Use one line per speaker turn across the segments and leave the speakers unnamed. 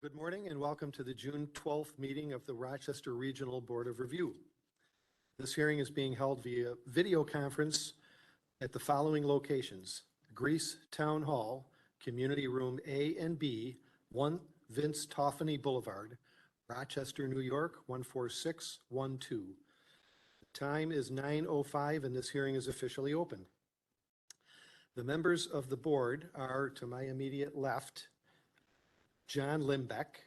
Good morning and welcome to the June 12th meeting of the Rochester Regional Board of Review. This hearing is being held via video conference at the following locations: Greece Town Hall, Community Room A and B, 1 Vince Toffany Boulevard, Rochester, New York, 14612. The time is 9:05 and this hearing is officially open. The members of the board are, to my immediate left, John Limbeck,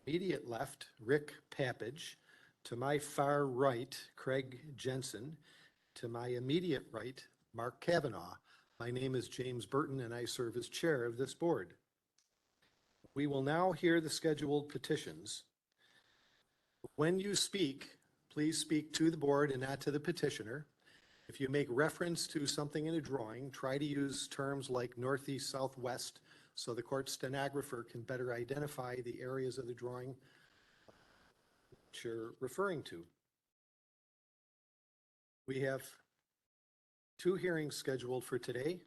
immediate left, Rick Pappage, to my far right, Craig Jensen, to my immediate right, Mark Kavanaugh. My name is James Burton and I serve as chair of this board. We will now hear the scheduled petitions. When you speak, please speak to the board and not to the petitioner. If you make reference to something in a drawing, try to use terms like northeast, southwest, so the court stenographer can better identify the areas of the drawing that you're referring to. We have 2 hearings scheduled for today.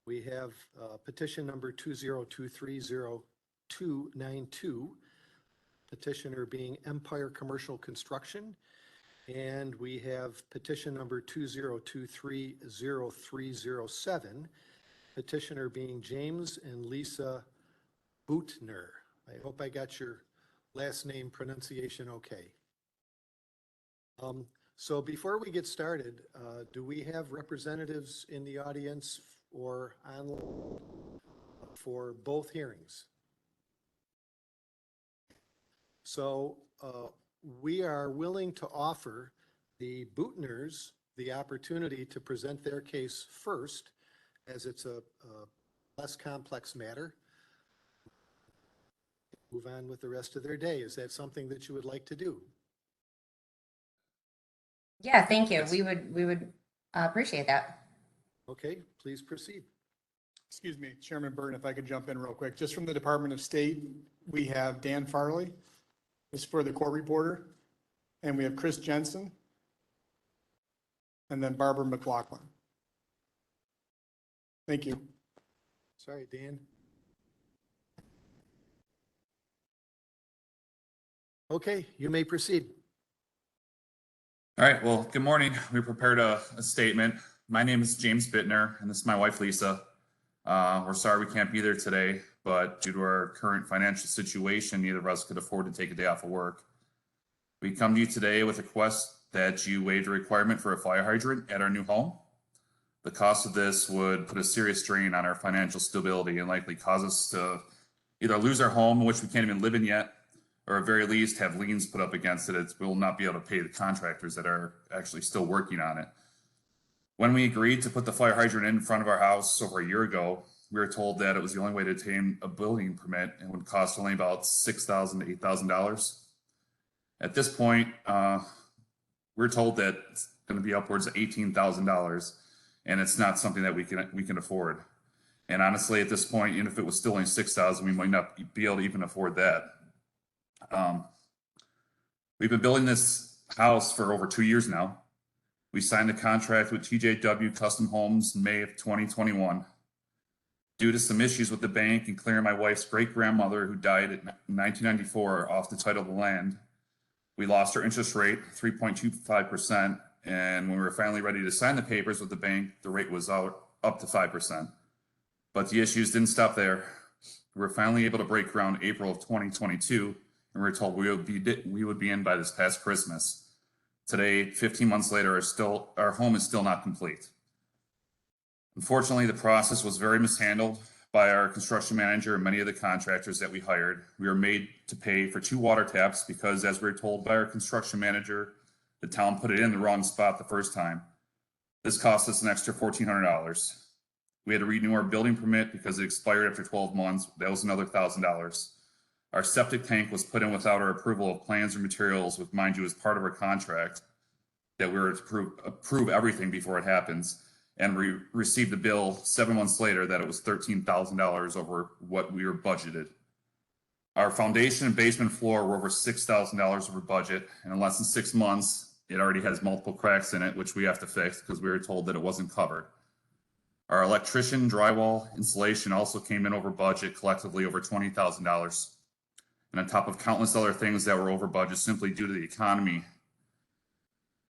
We have petition number 20230292, petitioner being Empire Commercial Construction, and we have petition number 20230307, petitioner being James and Lisa Bootner. I hope I got your last name pronunciation okay. So before we get started, do we have representatives in the audience or online for both hearings? So we are willing to offer the Bootners the opportunity to present their case first, as it's a less complex matter. Move on with the rest of their day. Is that something that you would like to do?
Yeah, thank you.
Yes.
We would appreciate that.
Okay, please proceed.
Excuse me, Chairman Burton, if I could jump in real quick. Just from the Department of State, we have Dan Farley, this is for the court reporter, and we have Chris Jensen, and then Barbara McLaughlin. Thank you.
Sorry, Dan. Okay, you may proceed.
All right, well, good morning. We prepared a statement. My name is James Bittner, and this is my wife, Lisa. We're sorry we can't be there today, but due to our current financial situation, neither of us could afford to take a day off of work. We come to you today with a request that you waive the requirement for a fire hydrant at our new home. The cost of this would put a serious strain on our financial stability and likely cause us to either lose our home, which we can't even live in yet, or at very least have liens put up against it. We will not be able to pay the contractors that are actually still working on it. When we agreed to put the fire hydrant in front of our house over a year ago, we were told that it was the only way to obtain a building permit and would cost only about $6,000 to $8,000. At this point, we're told that it's going to be upwards of $18,000. And it's not something that we can afford. And honestly, at this point, even if it was still only $6,000, we might not be able to even afford that. We've been building this house for over 2 years now. We signed a contract with TJW Custom Homes in May of 2021. Due to some issues with the bank and clearing my wife's great-grandmother who died in 1994 off the title of the land, we lost our interest rate, 3.25%. And when we were finally ready to sign the papers with the bank, the rate was up to 5%. But the issues didn't stop there. We were finally able to break ground April of 2022, and we were told we would be in by this past Christmas. Today, 15 months later, our home is still not complete. Unfortunately, the process was very mishandled by our construction manager and many of the contractors that we hired. We were made to pay for 2 water taps because, as we were told by our construction manager, the town put it in the wrong spot the first time. This cost us an extra $1,400. We had to renew our building permit because it expired after 12 months. That was another $1,000. Our septic tank was put in without our approval of plans or materials, with, mind you, as part of our contract that we were to approve everything before it happens. And we received a bill 7 months later that it was $13,000 over what we were budgeted. Our foundation and basement floor were over $6,000 over budget, and in less than 6 months, it already has multiple cracks in it, which we have to fix because we were told that it wasn't covered. Our electrician, drywall, insulation also came in over budget, collectively over $20,000. And on top of countless other things that were over budget simply due to the economy,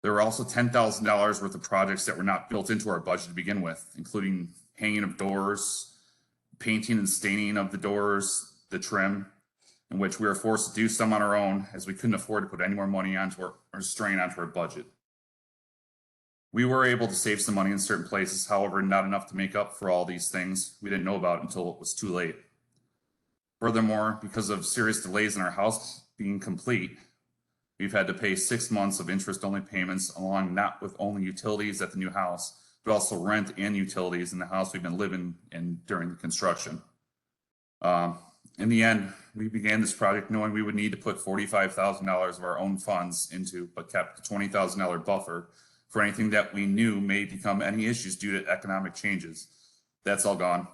there were also $10,000 worth of projects that were not built into our budget to begin with, including hanging of doors, painting and staining of the doors, the trim, in which we were forced to do some on our own as we couldn't afford to put any more money onto or strain onto our budget. We were able to save some money in certain places, however, not enough to make up for all these things we didn't know about until it was too late. Furthermore, because of serious delays in our house being complete, we've had to pay 6 months of interest-only payments along not with only utilities at the new house, but also rent and utilities in the house we've been living in during the construction. In the end, we began this project knowing we would need to put $45,000 of our own funds into, but kept the $20,000 buffer for anything that we knew may become any issues due to economic changes. That's all gone.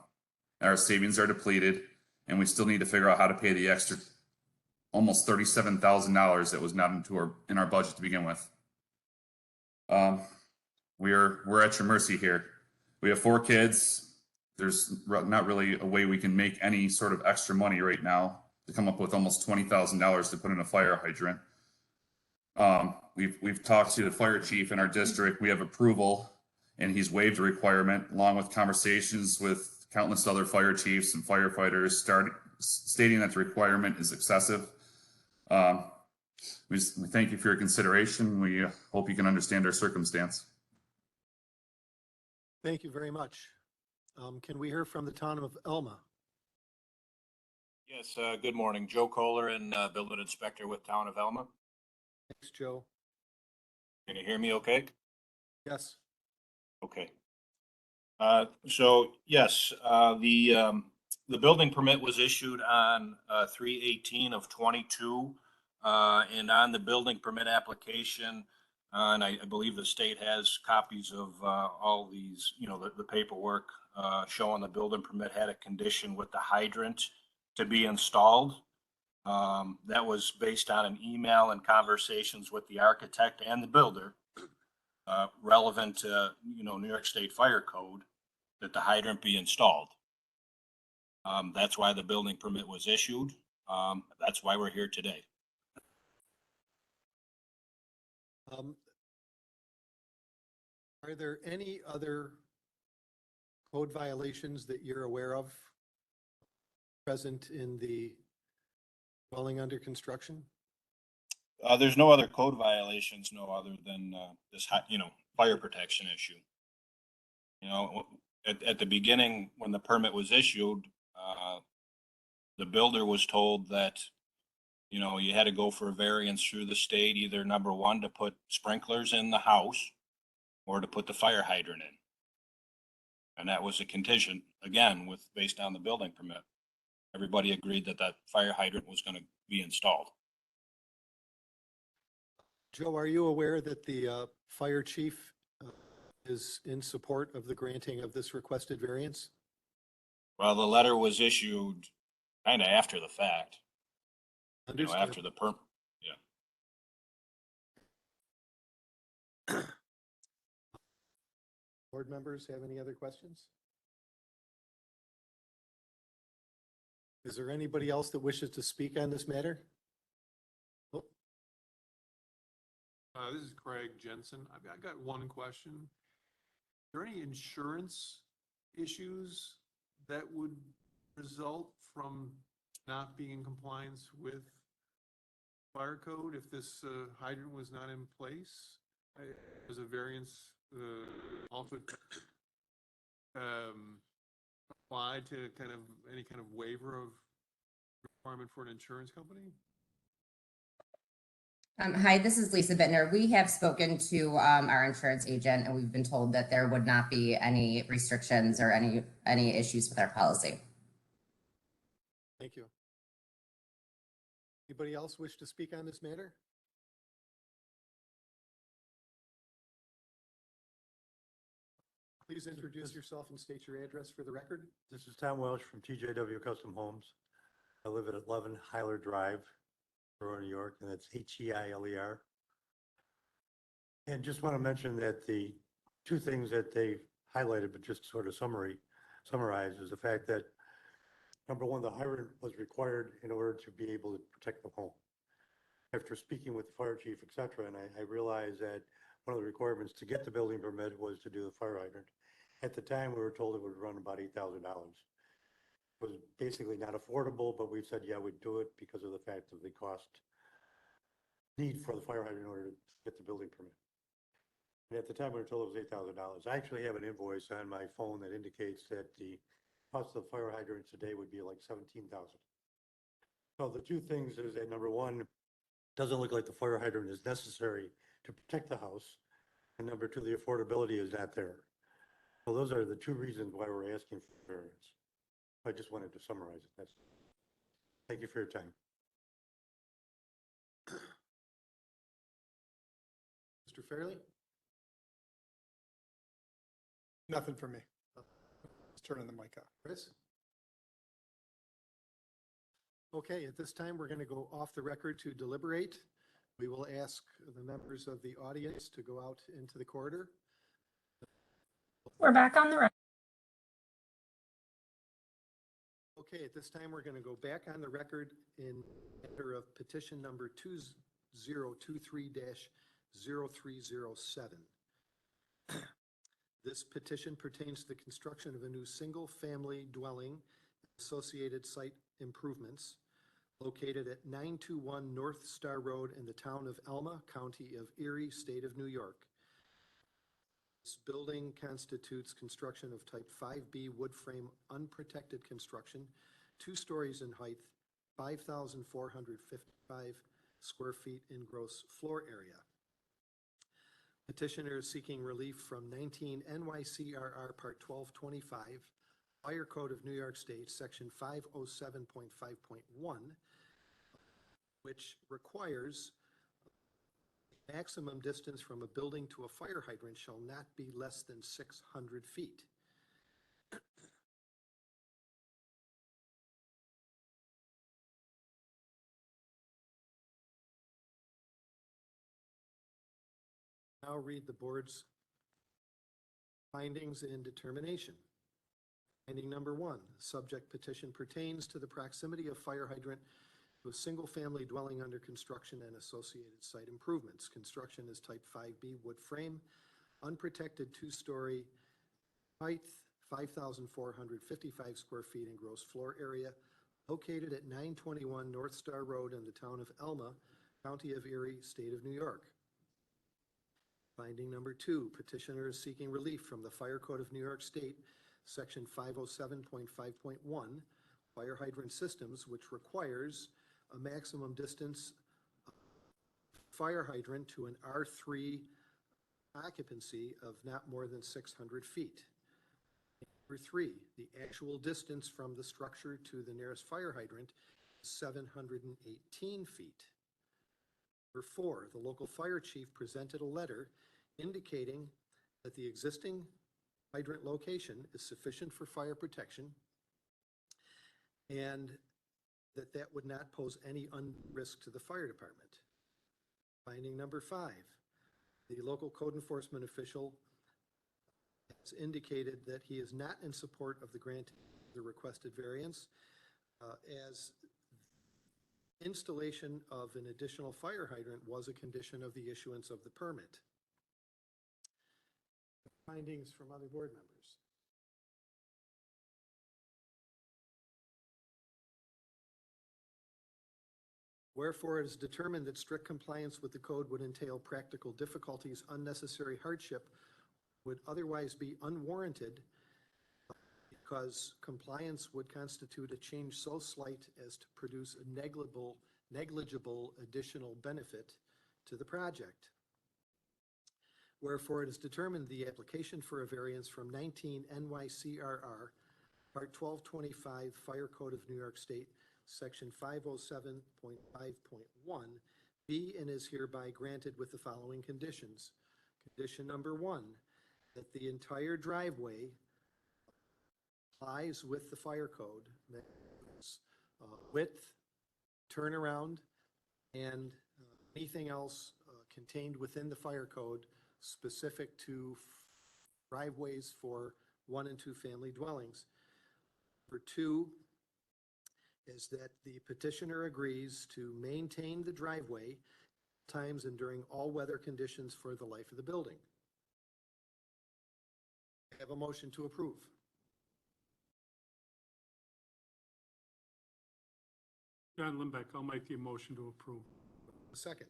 Our savings are depleted, and we still need to figure out how to pay the extra almost $37,000 that was not in our budget to begin with. We're at your mercy here. We have 4 kids. There's not really a way we can make any sort of extra money right now to come up with almost $20,000 to put in a fire hydrant. We've talked to the fire chief in our district. We have approval, and he's waived the requirement, along with conversations with countless other fire chiefs and firefighters, stating that the requirement is excessive. We thank you for your consideration. We hope you can understand our circumstance.
Thank you very much. Can we hear from the town of Elma?
Yes, good morning. Joe Kohler and Building Inspector with Town of Elma.
Thanks, Joe.
Can you hear me okay?
Yes.
Okay. So yes, the building permit was issued on 3/18 of 22. And on the building permit application, and I believe the state has copies of all these, the paperwork showing the building permit had a condition with the hydrant to be installed. That was based on an email and conversations with the architect and the builder relevant to, New York State Fire Code, that the hydrant be installed. That's why the building permit was issued. That's why we're here today.
Are there any other code violations that you're aware of present in the dwelling under construction?
There's no other code violations, no other than this, fire protection issue. At the beginning, when the permit was issued, the builder was told that, you had to go for a variance through the state, either number one, to put sprinklers in the house or to put the fire hydrant in. And that was a condition, again, based on the building permit. Everybody agreed that that fire hydrant was going to be installed.
Joe, are you aware that the fire chief is in support of the granting of this requested variance?
Well, the letter was issued kind of after the fact,
Understood.
after the permit. Yeah.
Board members have any other questions? Is there anybody else that wishes to speak on this matter? Oh,
This is Craig Jensen. I've got one question. Are there any insurance issues that would result from not being in compliance with fire code if this hydrant was not in place? As a variance also apply to any kind of waiver of requirement for an insurance company?
Hi, this is Lisa Bittner. We have spoken to our insurance agent, and we've been told that there would not be any restrictions or any issues with our policy.
thank you. Anybody else wish to speak on this matter? Please introduce yourself and state your address for the record.
This is Tom Welsh from TJW Custom Homes. I live at 11 Hyler Drive, Aurora, New York, and that's Heiler. And just want to mention that the two things that they highlighted, but just sort of summarized, is the fact that, number one, the hydrant was required in order to be able to protect the home. After speaking with the fire chief, et cetera, and I realized that one of the requirements to get the building permit was to do the fire hydrant. At the time, we were told it would run about $8,000. It was basically not affordable, but we said, yeah, we'd do it because of the fact of the cost need for the fire hydrant in order to get the building permit. And at the time, we were told it was $8,000. I actually have an invoice on my phone that indicates that the cost of fire hydrants today would be like $17,000. So the two things is that, number one, doesn't look like the fire hydrant is necessary to protect the house. And number two, the affordability is not there. So those are the two reasons why we're asking for variance. I just wanted to summarize it. Thank you for your time.
Mr. Fairley?
Nothing for me. Let's turn the mic off.
Chris? Okay, at this time, we're going to go off the record to deliberate. We will ask the members of the audience to go out into the corridor.
We're back on the record.
Okay, at this time, we're going to go back on the record in matter of petition number 2023-0307. This petition pertains to the construction of a new single-family dwelling, associated site improvements located at 921 North Star Road in the town of Alma, County of Erie, State of New York. This building constitutes construction of type 5B wood frame unprotected construction, 2 stories in height, 5,455 square feet in gross floor area. Petitioner is seeking relief from 19 NYCRR Part 1225, Fire Code of New York State, Section 507.5.1, which requires maximum distance from a building to a fire hydrant shall not be less than 600 feet. Now read the board's findings and determination. Finding number 1, subject petition pertains to the proximity of fire hydrant to a single-family dwelling under construction and associated site improvements. Construction is type 5B wood frame, unprotected 2-story height, 5,455 square feet in gross floor area, located at 921 North Star Road in the town of Alma, County of Erie, State of New York. Finding number 2, petitioner is seeking relief from the Fire Code of New York State, Section 507.5.1, fire hydrant systems, which requires a maximum distance of fire hydrant to an R3 occupancy of not more than 600 feet. Number 3, the actual distance from the structure to the nearest fire hydrant is 718 feet. Number 4, the local fire chief presented a letter indicating that the existing hydrant location is sufficient for fire protection and that would not pose any risk to the fire department. Finding number 5, the local code enforcement official has indicated that he is not in support of the grant of the requested variance as installation of an additional fire hydrant was a condition of the issuance of the permit. Findings from other board members. Wherefore, it is determined that strict compliance with the code would entail practical difficulties, unnecessary hardship, would otherwise be unwarranted because compliance would constitute a change so slight as to produce a negligible additional benefit to the project. Wherefore, it is determined the application for a variance from 19 NYCRR, Part 1225, Fire Code of New York State, Section 507.5.1, be and is hereby granted with the following conditions. Condition number 1, that the entire driveway complies with the fire code, that is, width, turnaround, and anything else contained within the fire code specific to driveways for 1 and 2 family dwellings. Number 2 is that the petitioner agrees to maintain the driveway times and during all weather conditions for the life of the building. I have a motion to approve.
John Limbeck, I'll make the motion to approve.
A second.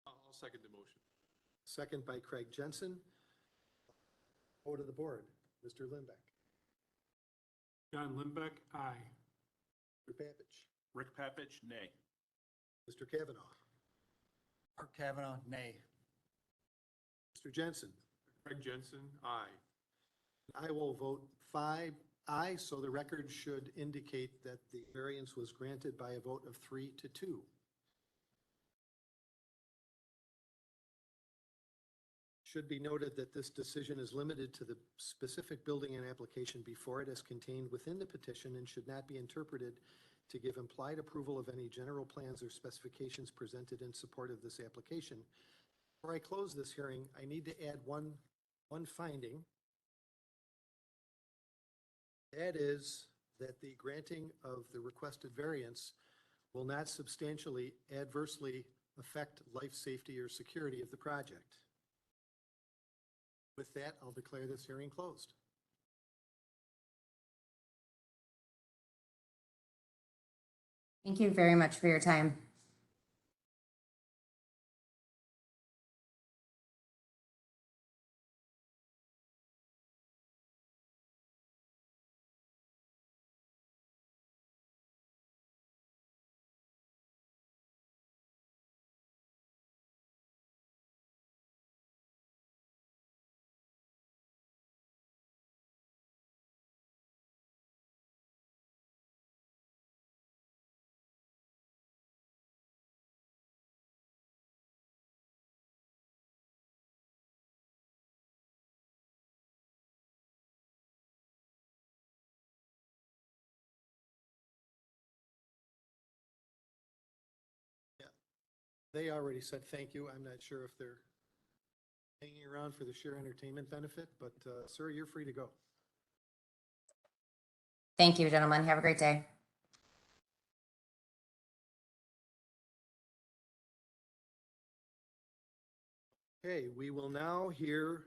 I'll second the motion.
Second by Craig Jensen. Go to the board. Mr. Limbeck.
John Limbeck, aye.
Mr. Papich.
Rick Papich, nay.
Mr. Kavanaugh.
Mark Kavanaugh, nay.
Mr. Jensen.
Craig Jensen, aye.
I will vote 5 aye, so the record should indicate that the variance was granted by a vote of 3 to 2. Should be noted that this decision is limited to the specific building and application before it as contained within the petition and should not be interpreted to give implied approval of any general plans or specifications presented in support of this application. Before I close this hearing, I need to add one finding. That is that the granting of the requested variance will not substantially adversely affect life safety or security of the project. With that, I'll declare this hearing closed.
Thank you very much for your time.
They already said thank you. I'm not sure if they're hanging around for the sheer entertainment benefit, but sir, you're free to go.
Thank you, gentlemen. Have a great day.
Okay, we will now hear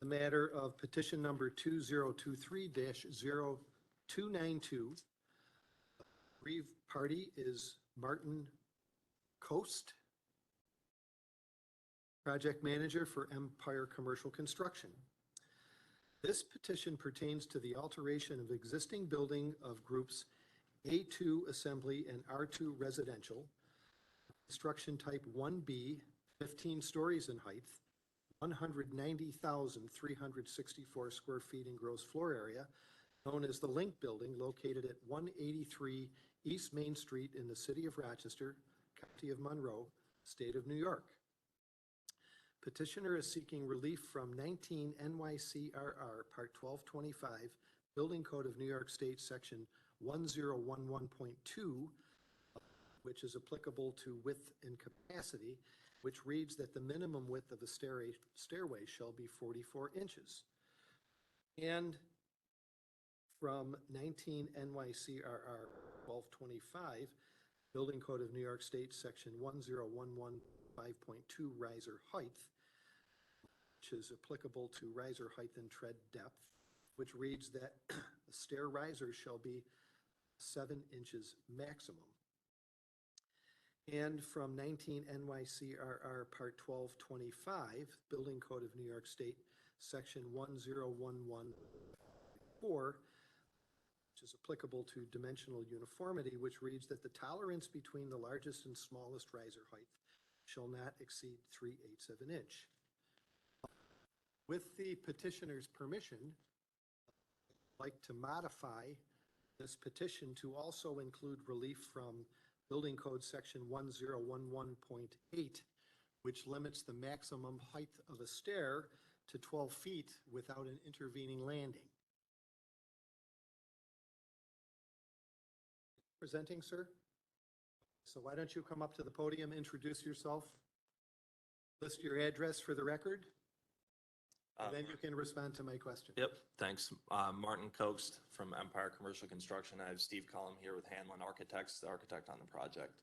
the matter of petition number 2023-0292. Aggrieved party is Martin Coast, project manager for Empire Commercial Construction. This petition pertains to the alteration of existing building of groups A2 Assembly and R2 Residential, construction type 1B, 15 stories in height, 190,364 square feet in gross floor area, known as the Link Building, located at 183 East Main Street in the city of Rochester, County of Monroe, State of New York. Petitioner is seeking relief from 19 NYCRR Part 1225, Building Code of New York State, Section 1011.2, which is applicable to width and capacity, which reads that the minimum width of a stairway shall be 44 inches. And from 19 NYCRR 1225, Building Code of New York State, Section 1011.5.2, riser height, which is applicable to riser height and tread depth, which reads that a stair riser shall be 7 inches maximum. And from 19 NYCRR Part 1225, Building Code of New York State, Section 1011.4, which is applicable to dimensional uniformity, which reads that the tolerance between the largest and smallest riser height shall not exceed 3/8 of an inch. With the petitioner's permission, I'd like to modify this petition to also include relief from Building Code Section 1011.8, which limits the maximum height of a stair to 12 feet without an intervening landing. Presenting, sir? So why don't you come up to the podium, introduce yourself? List your address for the record,
Uh,
and then you can respond to my question.
Yep, thanks. Martin Coast from Empire Commercial Construction. I have Steve Cullum here with Hanlon Architects, the architect on the project.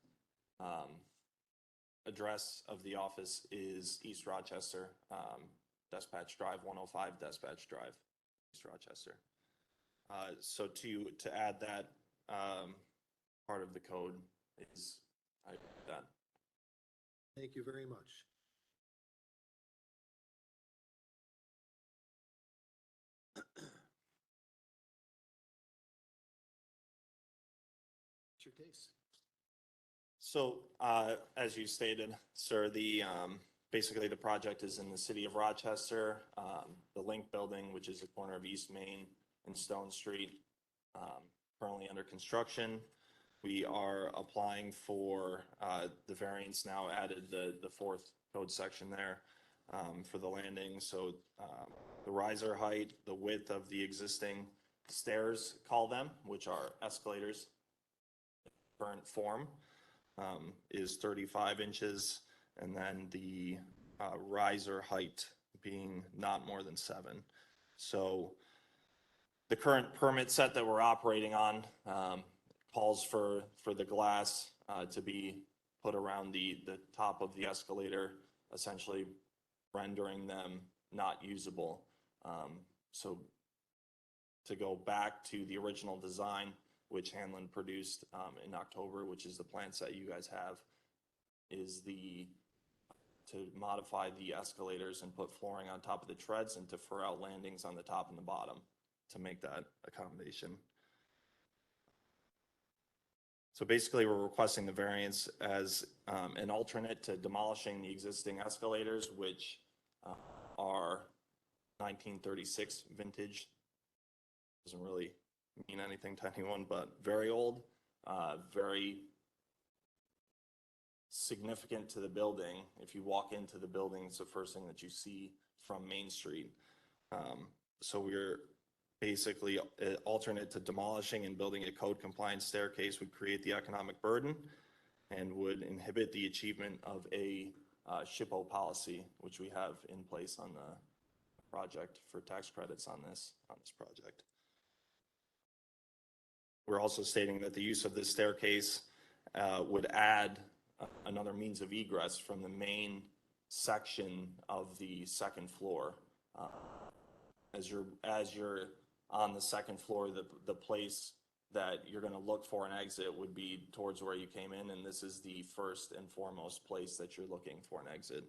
Address of the office is East Rochester, Dispatch Drive, 105 Dispatch Drive, East Rochester. So to add that part of the code is, I that.
Thank you very much. What's your case?
So, as you stated, sir, basically the project is in the city of Rochester, the Link Building, which is the corner of East Main and Stone Street, currently under construction. We are applying for the variance now added, the fourth code section there for the landing. So the riser height, the width of the existing stairs, call them, which are escalators, current form, is 35 inches, and then the riser height being not more than 7. So the current permit set that we're operating on calls for the glass to be put around the top of the escalator, essentially rendering them not usable. So to go back to the original design, which Hanlon produced in October, which is the plan set you guys have, is to modify the escalators and put flooring on top of the treads and to fur out landings on the top and the bottom to make that accommodation. So basically, we're requesting the variance as an alternate to demolishing the existing escalators, which are 1936 vintage. Doesn't really mean anything to anyone, but very old, very significant to the building. If you walk into the building, it's the first thing that you see from Main Street. So we're basically alternate to demolishing and building a code compliant staircase would create the economic burden and would inhibit the achievement of a SHPO policy, which we have in place on the project for tax credits on this project. We're also stating that the use of this staircase would add another means of egress from the main section of the second floor. As you're on the second floor, the place that you're going to look for an exit would be towards where you came in, and this is the first and foremost place that you're looking for an exit.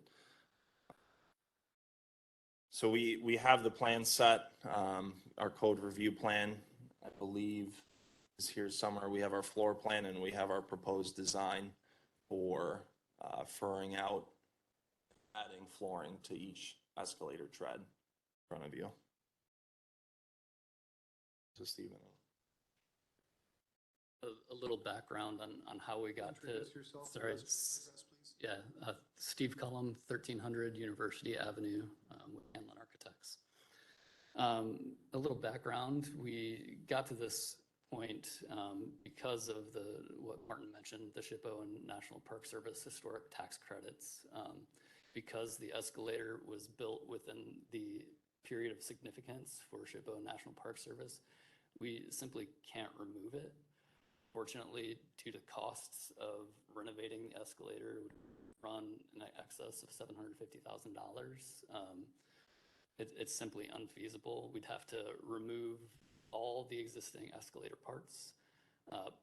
So we have the plan set, our code review plan, I believe, is here somewhere. We have our floor plan and we have our proposed design for furring out, adding flooring to each escalator tread in front of you. So Stephen.
A little background on how we got to,
Introduce yourself.
sorry,
Address, please.
yeah, Steve Cullum, 1300 University Avenue, with Hanlon Architects. A little background, we got to this point because of what Martin mentioned, the SHPO and National Park Service historic tax credits. Because the escalator was built within the period of significance for SHPO and National Park Service, we simply can't remove it. Fortunately, due to costs of renovating the escalator, it would run in excess of $750,000. It's simply unfeasible. We'd have to remove all the existing escalator parts,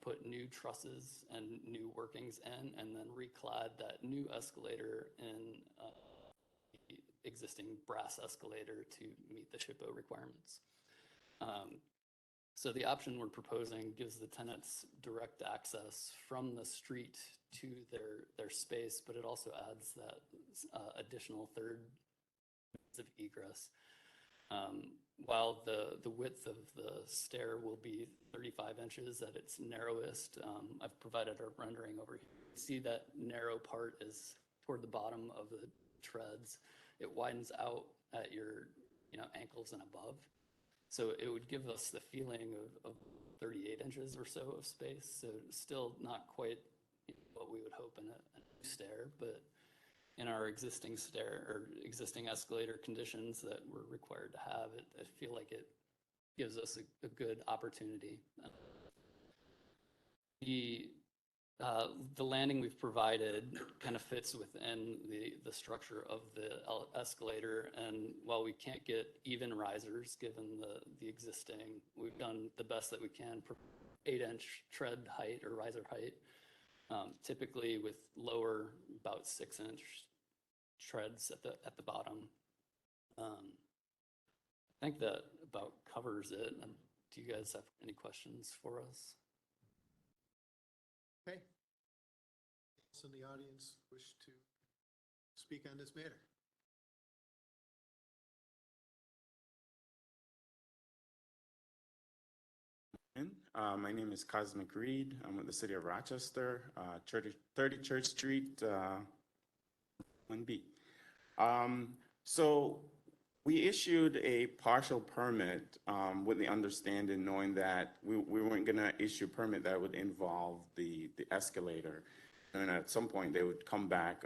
put new trusses and new workings in, and then reclad that new escalator in the existing brass escalator to meet the SHPO requirements. So the option we're proposing gives the tenants direct access from the street to their space, but it also adds that additional third means of egress. While the width of the stair will be 35 inches at its narrowest, I've provided a rendering over here. You see that narrow part is toward the bottom of the treads. It widens out at your ankles and above. So it would give us the feeling of 38 inches or so of space. So still not quite what we would hope in a new stair, but in our existing stair or existing escalator conditions that we're required to have, I feel like it gives us a good opportunity. The landing we've provided kind of fits within the structure of the escalator. And while we can't get even risers, given the existing, we've done the best that we can for 8-inch tread height or riser height. Typically with lower, about 6-inch treads at the bottom. I think that about covers it. Do you guys have any questions for us?
Okay. Else in the audience wish to speak on this matter?
My name is Cosmic Reed. I'm with the city of Rochester, 30 Church Street, 1B. So we issued a partial permit with the understanding, knowing that we weren't going to issue a permit that would involve the escalator. And at some point, they would come back,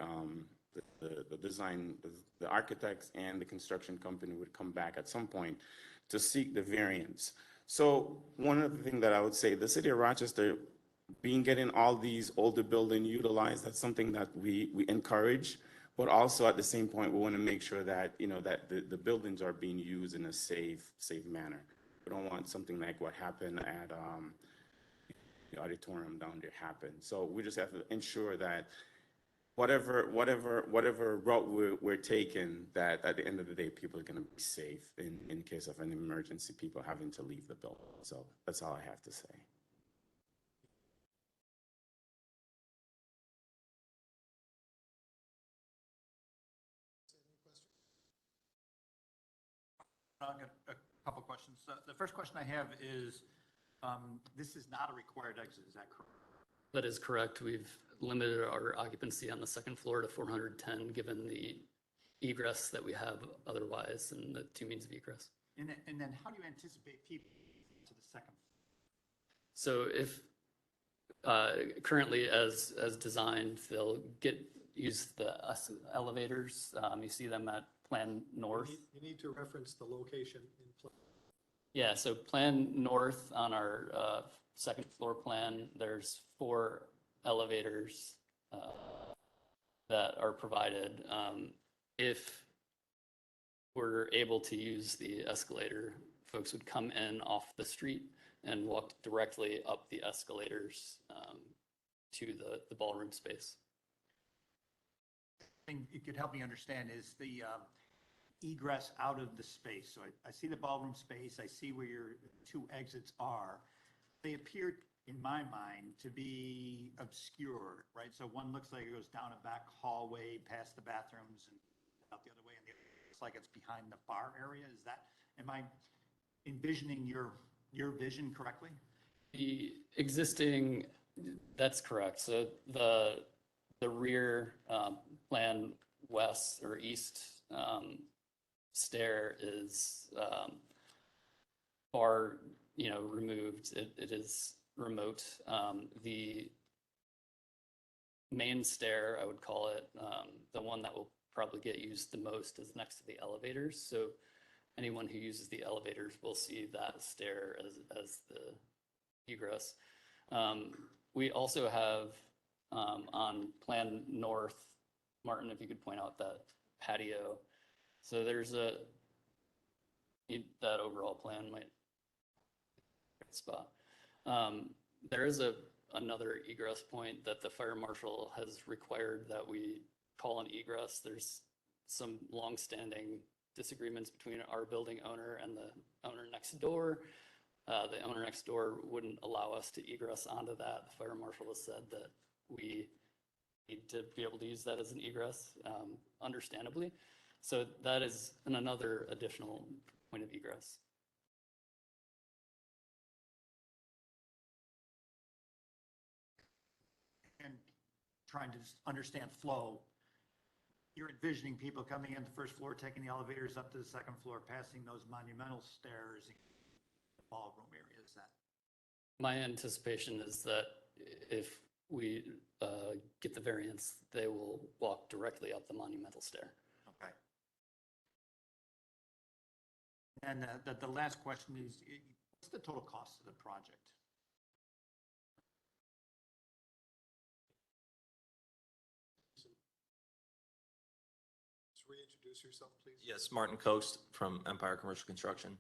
the design, the architects and the construction company would come back at some point to seek the variance. So one of the things that I would say, the city of Rochester, getting all these older buildings utilized, that's something that we encourage, but also at the same point, we want to make sure that, you know, that the buildings are being used in a safe manner. We don't want something like what happened at the auditorium down there happen. So we just have to ensure that whatever route we're taking, that at the end of the day, people are going to be safe in case of an emergency, people having to leave the building. So that's all I have to say.
I've got a couple questions. The first question I have is, this is not a required exit, is that correct?
That is correct. We've limited our occupancy on the second floor to 410, given the egress that we have otherwise and the 2 means of egress.
And then how do you anticipate people to the second?
So if currently as designed, they'll use the elevators. You see them at Plan North.
You need to reference the location in plan.
Yeah, so Plan North on our second floor plan, there's 4 elevators that are provided. If we're able to use the escalator, folks would come in off the street and walk directly up the escalators to the ballroom space.
Thing you could help me understand is the egress out of the space. So I see the ballroom space, I see where your 2 exits are. They appear, in my mind, to be obscured, right? So one looks like it goes down a back hallway past the bathrooms and out the other way, and the other looks like it's behind the bar area. Is that, am I envisioning your vision correctly?
The existing, that's correct. So the rear Plan West or East stair is far, removed. It is remote. The main stair, I would call it, the one that will probably get used the most is next to the elevators. So anyone who uses the elevators will see that stair as the egress. We also have on Plan North, Martin, if you could point out that patio. So there's that overall plan might spot. There is another egress point that the fire marshal has required that we call an egress. There's some longstanding disagreements between our building owner and the owner next door. The owner next door wouldn't allow us to egress onto that. The fire marshal has said that we need to be able to use that as an egress, understandably. So that is another additional point of egress.
And trying to just understand flow, you're envisioning people coming in the first floor, taking the elevators up to the second floor, passing those monumental stairs, the ballroom area. Is that?
My anticipation is that if we get the variance, they will walk directly up the monumental stair.
Okay. And the last question is, what's the total cost of the project?
Just reintroduce yourself, please.
Yes, Martin Coast from Empire Commercial Construction.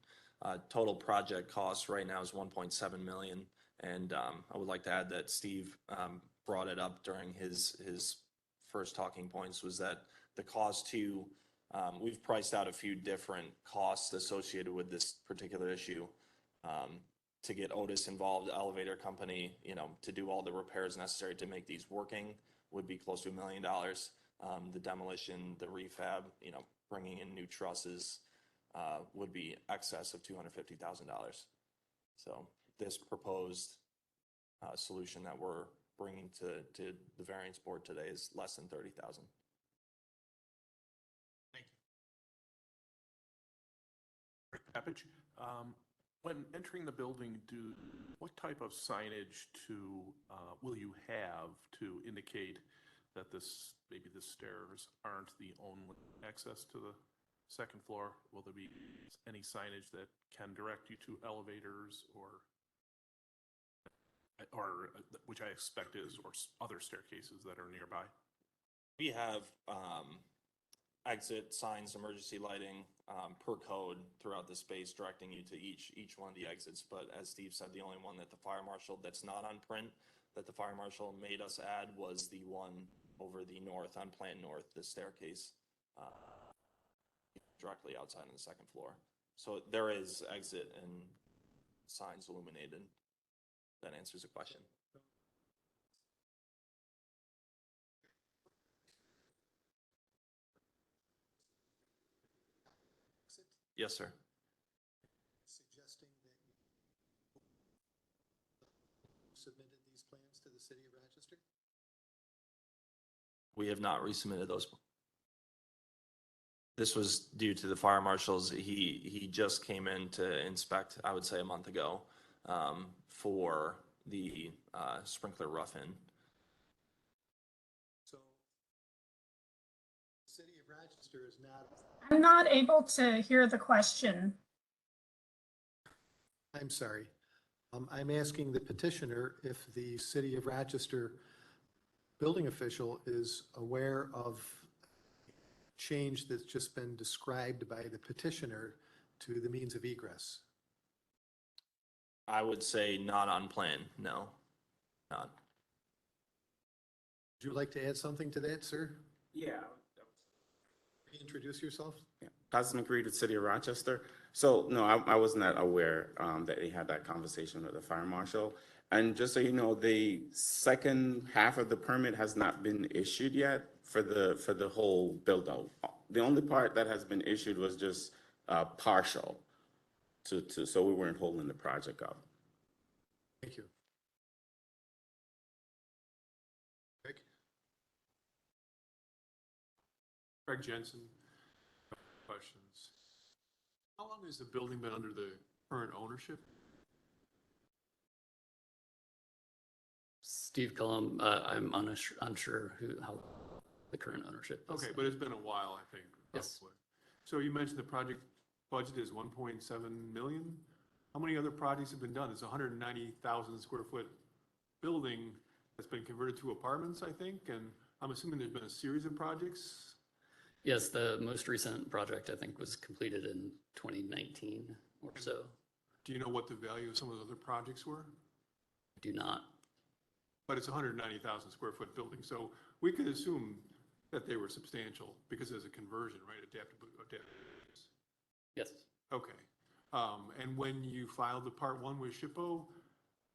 Total project cost right now is 1.7 million. And I would like to add that Steve brought it up during his first talking points, was that the cost to, we've priced out a few different costs associated with this particular issue. To get Otis involved, elevator company, to do all the repairs necessary to make these working would be close to $1 million. The demolition, the refab, bringing in new trusses, would be excess of $250,000. So this proposed solution that we're bringing to the variance board today is less than $30,000.
Thank you.
Rick Pepich, when entering the building, what type of signage will you have to indicate that maybe the stairs aren't the only access to the second floor? Will there be any signage that can direct you to elevators or which I expect is, or other staircases that are nearby?
We have exit signs, emergency lighting per code throughout the space, directing you to each one of the exits. But as Steve said, the only one that the fire marshal, that's not on print, that the fire marshal made us add, was the one over the north, on Plan North, the staircase directly outside on the second floor. So there is exit and signs illuminated. That answers the question. Yes, sir.
Suggesting that you submitted these plans to the city of Rochester?
We have not resubmitted those. This was due to the fire marshals. He just came in to inspect, I would say a month ago, for the sprinkler rough-in.
So the city of Rochester is not.
I'm not able to hear the question.
I'm sorry. I'm asking the petitioner if the city of Rochester building official is aware of change that's just been described by the petitioner to the means of egress.
I would say not on plan, no, not.
Would you like to add something to that, sir?
Yeah.
Introduce yourself.
Yeah. Cosmic Reed with City of Rochester. So no, I was not aware that he had that conversation with the fire marshal. And just so you know, the second half of the permit has not been issued yet for the whole build out. The only part that has been issued was just partial so we weren't holding the project up.
Thank you. Greg?
Greg Jensen, questions. How long has the building been under the current ownership?
Steve Cullum, I'm unsure how the current ownership is.
Okay, but it's been a while, I think.
Yes.
Probably. So you mentioned the project budget is 1.7 million. How many other projects have been done? It's a 190,000 square foot building that's been converted to apartments, I think, and I'm assuming there's been a series of projects.
Yes, the most recent project, I think, was completed in 2019 or so.
Do you know what the value of some of the other projects were?
I do not.
But it's a 190,000 square foot building, so we could assume that they were substantial because there's a conversion, right? Adaptive.
Yes.
Okay. And when you filed the part one with SHPO,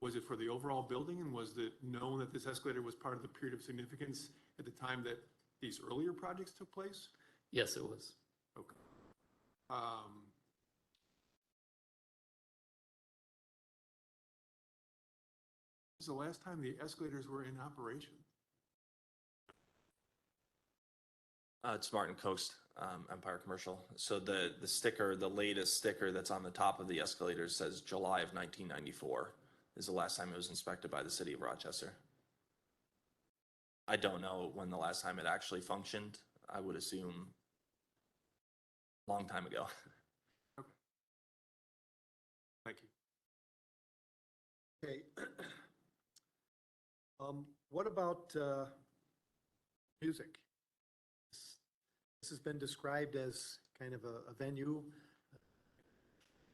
was it for the overall building, and was it known that this escalator was part of the period of significance at the time that these earlier projects took place?
Yes, it was.
Okay. This is the last time the escalators were in operation?
It's Martin Coast, Empire Commercial. So the sticker, the latest sticker that's on the top of the escalator says July of 1994 is the last time it was inspected by the city of Rochester. I don't know when the last time it actually functioned. I would assume a long time ago.
Thank you.
Okay. What about music? This has been described as kind of a venue,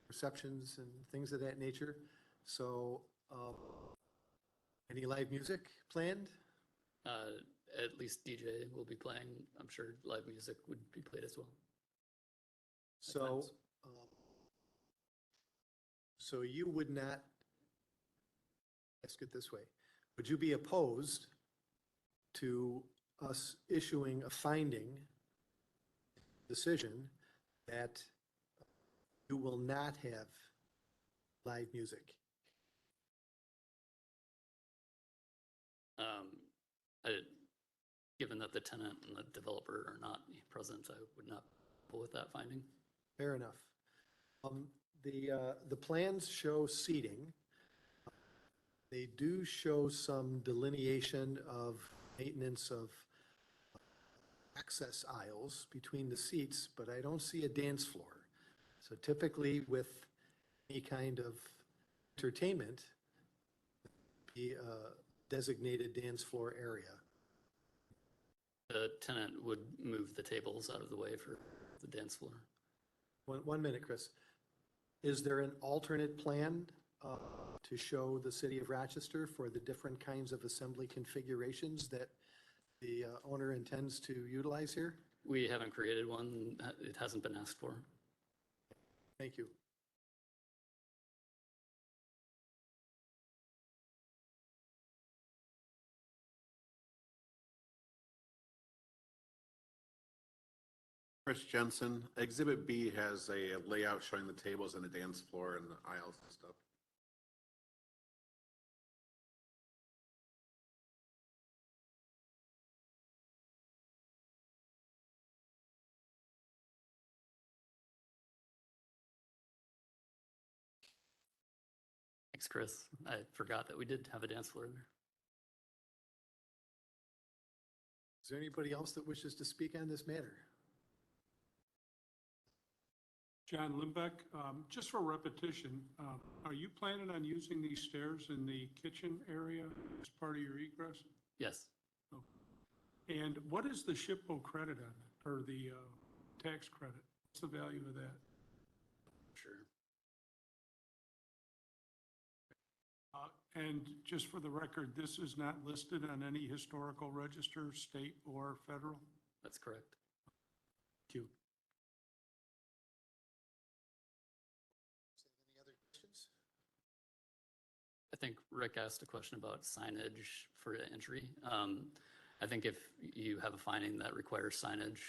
receptions and things of that nature. So, any live music planned?
At least DJ will be playing. I'm sure live music would be played as well.
So,
times.
so you would not, ask it this way, would you be opposed to us issuing a finding decision that you will not have live music?
Given that the tenant and the developer are not present, I would not go with that finding.
Fair enough. The plans show seating. They do show some delineation of maintenance of access aisles between the seats, but I don't see a dance floor. So typically with any kind of entertainment, be a designated dance floor area.
The tenant would move the tables out of the way for the dance floor.
One minute, Chris. Is there an alternate plan to show the city of Rochester for the different kinds of assembly configurations that the owner intends to utilize here?
We haven't created one. It hasn't been asked for.
Thank you.
Chris Jensen, Exhibit B has a layout showing the tables and the dance floor and the aisles and stuff.
Thanks, Chris. I forgot that we did have a dance floor there.
Is there anybody else that wishes to speak on this matter?
John Limbeck, just for repetition, are you planning on using these stairs in the kitchen area as part of your egress?
Yes.
Oh. And what is the SHPO credit on it, or the tax credit? What's the value of that?
Sure.
And just for the record, this is not listed on any historical register, state or federal?
That's correct.
Thank you.
Any other questions?
I think Rick asked a question about signage for entry. I think if you have a finding that requires signage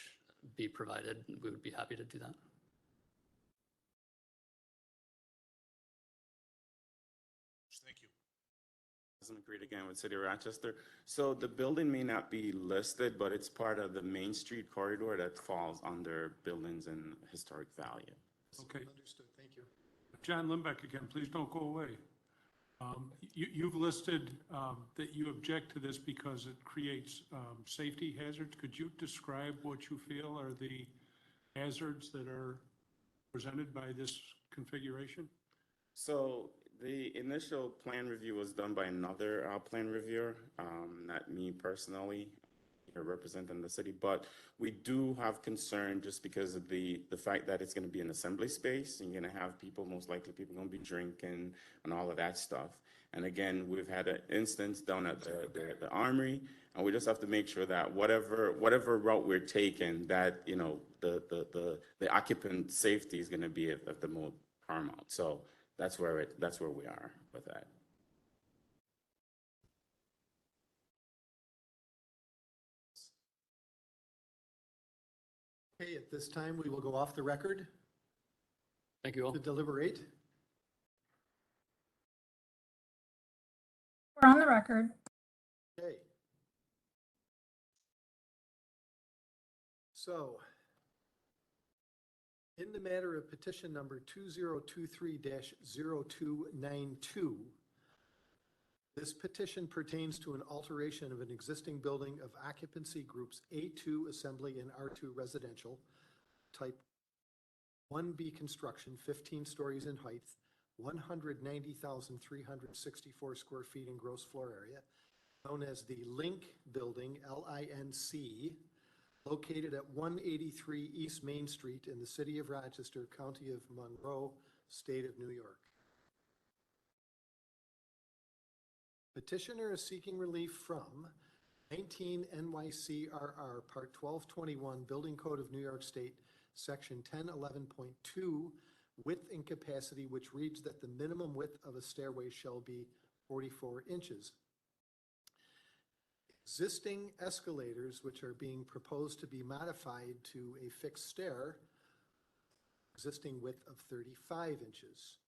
be provided, we would be happy to do that.
Thank you.
Agreed again with City of Rochester. So the building may not be listed, but it's part of the Main Street corridor that falls under buildings and historic value.
Okay.
Understood, thank you.
John Limbeck again, please don't go away. You've listed that you object to this because it creates safety hazards. Could you describe what you feel are the hazards that are presented by this configuration?
So the initial plan review was done by another plan reviewer, not me personally, representing the city, but we do have concern just because of the fact that it's going to be an assembly space and you're going to have people, most likely people going to be drinking and all of that stuff. And again, we've had an instance down at the Armory, and we just have to make sure that whatever route we're taking, that, you know, the occupant safety is going to be at the most paramount. So that's where we are with that.
Okay, at this time, we will go off the record
Thank you all.
to deliberate.
We're on the record.
Okay. So, in the matter of petition number 2023-0292, This petition pertains to an alteration of an existing building of occupancy groups A2 Assembly and R2 Residential, type 1B construction, 15 stories in height, 190,364 square feet in gross floor area, known as the Link Building, LINC, located at 183 East Main Street in the city of Rochester, county of Monroe, state of New York. Petitioner is seeking relief from 19 NYCRR Part 1221 Building Code of New York State, Section 1011.2, width and capacity, which reads that the minimum width of a stairway shall be 44 inches. Existing escalators, which are being proposed to be modified to a fixed stair, existing width of 35 inches.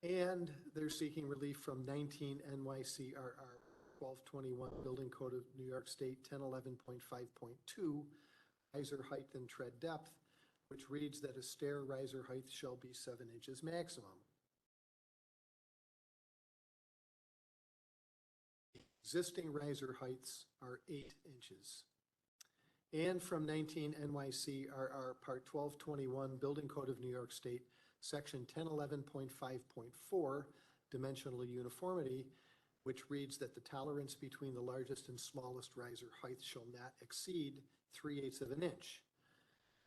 And they're seeking relief from 19 NYCRR 1221 Building Code of New York State 1011.5.2, riser height and tread depth, which reads that a stair riser height shall be 7 inches maximum. Existing riser heights are 8 inches. And from 19 NYCRR Part 1221 Building Code of New York State, Section 1011.5.4, dimensional uniformity, which reads that the tolerance between the largest and smallest riser height shall not exceed 3/8 of an inch.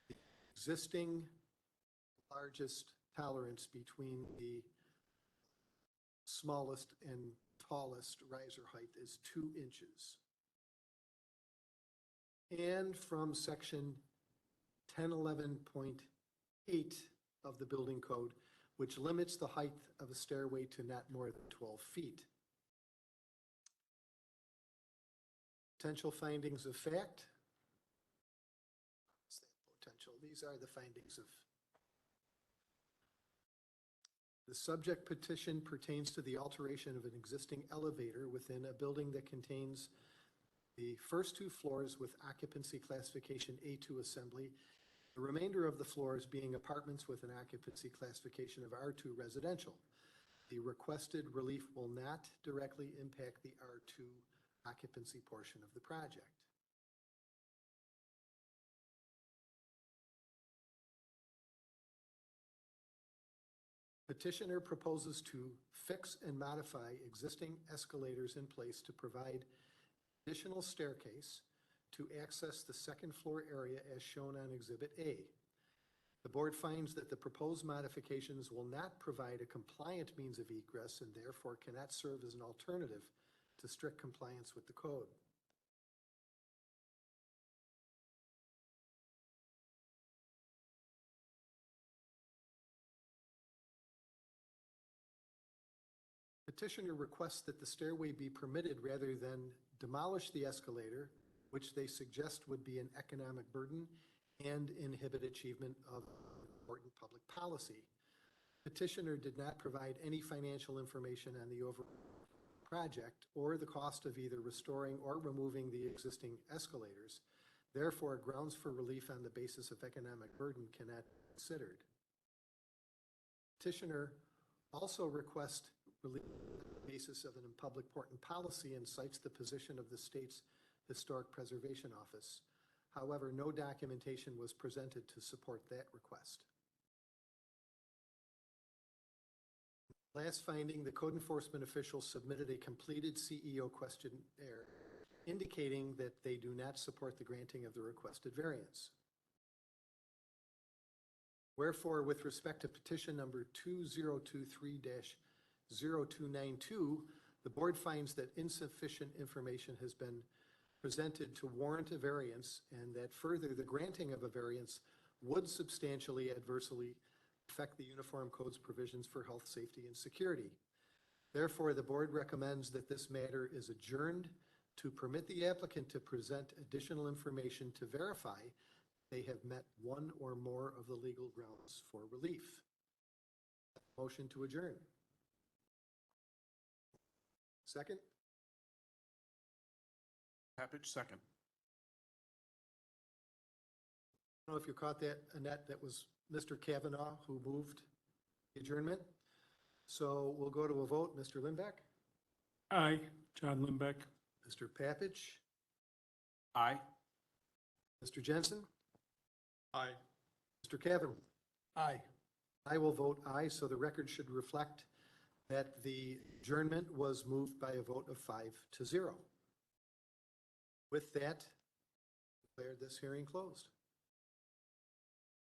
The existing largest tolerance between the smallest and tallest riser height is 2 inches. And from Section 1011.8 of the building code, which limits the height of a stairway to not more than 12 feet. Potential findings of fact. What's that potential? These are the findings of. The subject petition pertains to the alteration of an existing elevator within a building that contains the first 2 floors with occupancy classification A2 assembly, the remainder of the floors being apartments with an occupancy classification of R2 residential. The requested relief will not directly impact the R2 occupancy portion of the project. Petitioner proposes to fix and modify existing escalators in place to provide additional staircase to access the second floor area as shown on Exhibit A. The board finds that the proposed modifications will not provide a compliant means of egress and therefore cannot serve as an alternative to strict compliance with the code. Petitioner requests that the stairway be permitted rather than demolish the escalator, which they suggest would be an economic burden and inhibit achievement of important public policy. Petitioner did not provide any financial information on the overall project or the cost of either restoring or removing the existing escalators. Therefore, grounds for relief on the basis of economic burden cannot be considered. Petitioner also requests relief on the basis of an public important policy and cites the position of the state's Historic Preservation Office. However, no documentation was presented to support that request. Last finding, the code enforcement officials submitted a completed CEO questionnaire indicating that they do not support the granting of the requested variance. Wherefore, with respect to petition number 2023-0292, the board finds that insufficient information has been presented to warrant a variance, and that further the granting of a variance would substantially adversely affect the Uniform Code's provisions for health, safety, and security. Therefore, the board recommends that this matter is adjourned to permit the applicant to present additional information to verify they have met one or more of the legal grounds for relief. Motion to adjourn. Second?
Pappage, second.
I don't know if you caught that, Annette, that was Mr. Kavanaugh who moved the adjournment. So we'll go to a vote. Mr. Lindbeck?
Aye. John Limbeck.
Mr. Pappich,
Aye.
Mr. Jensen,
Aye.
Mr. Cavan.
Aye.
I will vote aye, so the record should reflect that the adjournment was moved by a vote of 5-0. With that, declare this hearing closed.